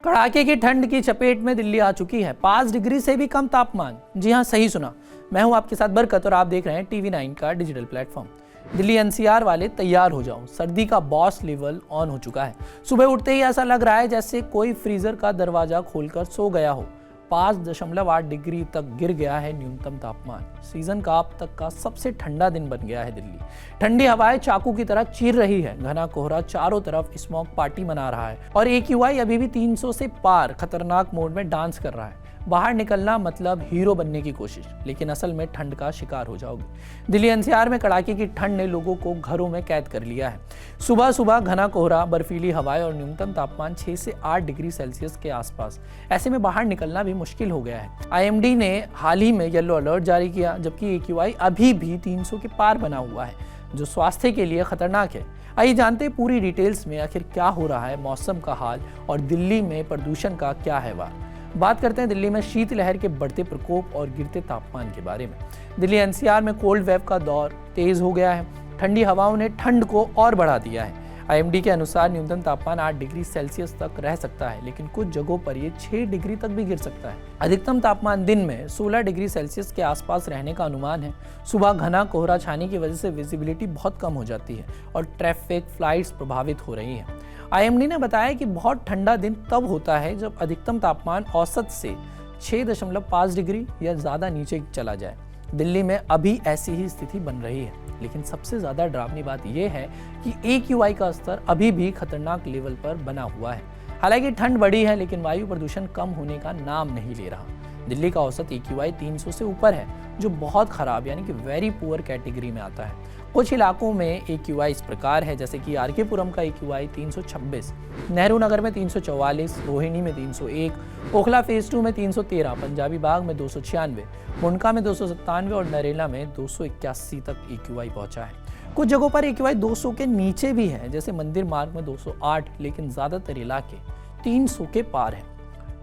कड़ाके की ठंड की चपेट में दिल्ली आ चुकी है। 5 डिग्री से भी कम तापमान। जी हां, सही सुना। मैं हूं आपके साथ बरकत और आप देख रहे हैं TV9 का डिजिटल प्लेटफॉर्म। दिल्ली NCR वाले तैयार हो जाओ, सर्दी का बॉस लेवल ऑन हो चुका है। सुबह उठते ही ऐसा लग रहा है जैसे कोई फ्रीजर का दरवाजा खोलकर सो गया हो। 5.8 डिग्री तक गिर गया है न्यूनतम तापमान। सीजन का अब तक का सबसे ठंडा दिन बन गया है दिल्ली। ठंडी हवाएं चाकू की तरह चीर रही है। घना कोहरा चारों तरफ स्मॉग पार्टी मना रहा है और AQI अभी भी 300 से पार खतरनाक मोड में डांस कर रहा है। बाहर निकलना मतलब हीरो बनने की कोशिश, लेकिन असल में ठंड का शिकार हो जाओगे। दिल्ली NCR में कड़ाके की ठंड ने लोगों को घरों में कैद कर लिया है। सुबह सुबह घना कोहरा, बर्फीली हवाएं और न्यूनतम तापमान 6 से 8 डिग्री सेल्सियस के आसपास। ऐसे में बाहर निकलना भी मुश्किल हो गया है। IMD ने हाल ही में येलो अलर्ट जारी किया, जबकि AQI अभी भी 300 के पार बना हुआ है, जो स्वास्थ्य के लिए खतरनाक है। आइए जानते हैं पूरी डिटेल्स में आखिर क्या हो रहा है, मौसम का हाल और दिल्ली में प्रदूषण का क्या है वार। बात करते हैं दिल्ली में शीतलहर के बढ़ते प्रकोप और गिरते तापमान के बारे में। दिल्ली NCR में कोल्ड वेव का दौर तेज हो गया है। ठंडी हवाओं ने ठंड को और बढ़ा दिया है। IMD के अनुसार न्यूनतम तापमान 8 डिग्री सेल्सियस तक रह सकता है, लेकिन कुछ जगहों पर ये 6 डिग्री तक भी गिर सकता है। अधिकतम तापमान दिन में 16 डिग्री सेल्सियस के आसपास रहने का अनुमान है। सुबह घना कोहरा छाने की वजह से विजिबिलिटी बहुत कम हो जाती है और ट्रैफिक, फ्लाइट्स प्रभावित हो रही हैं। IMD ने बताया कि बहुत ठंडा दिन तब होता है जब अधिकतम तापमान औसत से 6.5 डिग्री या ज़्यादा नीचे चला जाए। दिल्ली में अभी ऐसी ही स्थिति बन रही है, लेकिन सबसे ज़्यादा डरावनी बात यह है कि AQI का स्तर अभी भी खतरनाक लेवल पर बना हुआ है। हालांकि ठंड बढ़ी है, लेकिन वायु प्रदूषण कम होने का नाम नहीं ले रहा। दिल्ली का औसत AQI 300 से ऊपर है, जो बहुत खराब यानी कि वेरी पुअर कैटेगरी में आता है। कुछ इलाकों में AQI इस प्रकार है, जैसे कि RK पुरम का AQI 326, नेहरू नगर में 344, रोहिणी में 301, ओखला फेज 2 में 313, पंजाबी बाग में 296, मुंडका में 297 और नरेला में 281 तक AQI पहुंचा है। कुछ जगहों पर AQI 200 के नीचे भी है, जैसे मंदिर मार्ग में 208, लेकिन ज़्यादातर इलाके 300 के पार है।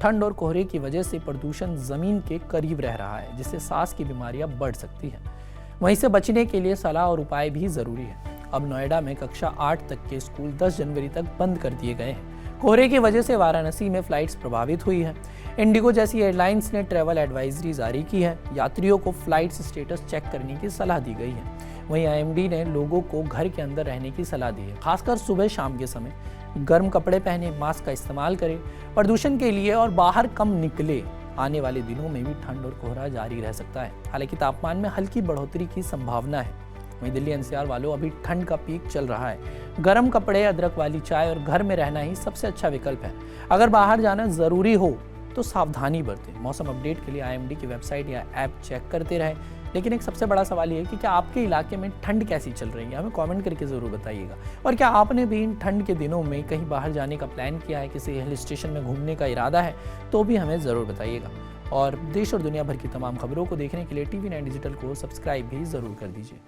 ठंड और कोहरे की वजह से प्रदूषण जमीन के करीब रह रहा है, जिससे सांस की बीमारियां बढ़ सकती हैं। वहीं से बचने के लिए सलाह और उपाय भी जरूरी है। अब नोएडा में कक्षा 8 तक के स्कूल 10 जनवरी तक बंद कर दिए गए हैं। कोहरे की वजह से वाराणसी में फ्लाइट्स प्रभावित हुई है। इंडिगो जैसी एयरलाइंस ने ट्रैवल एडवाइजरी जारी की है। यात्रियों को फ्लाइट्स स्टेटस चेक करने की सलाह दी गई है। वहीं IMD ने लोगों को घर के अंदर रहने की सलाह दी है, खासकर सुबह शाम के समय। गर्म कपड़े पहने, मास्क का इस्तेमाल करें प्रदूषण के लिए और बाहर कम निकले। आने वाले दिनों में भी ठंड और कोहरा जारी रह सकता है, हालांकि तापमान में हल्की बढ़ोतरी की संभावना है। वहीं दिल्ली NCR वालों, अभी ठंड का पीक चल रहा है। गर्म कपड़े, अदरक वाली चाय और घर में रहना ही सबसे अच्छा विकल्प है। अगर बाहर जाना जरूरी हो तो सावधानी बरतें। मौसम अपडेट के लिए IMD की वेबसाइट या ऐप चेक करते रहें। लेकिन एक सबसे बड़ा सवाल ये है कि क्या आपके इलाके में ठंड कैसी चल रही है, हमें कमेंट करके ज़रूर बताइएगा। और क्या आपने भी इन ठंड के दिनों में कहीं बाहर जाने का प्लान किया है, किसी हिल स्टेशन में घूमने का इरादा है, तो भी हमें ज़रूर बताइएगा। और देश और दुनिया भर की तमाम खबरों को देखने के लिए TV9 डिजिटल को सब्सक्राइब भी ज़रूर कर दीजिए।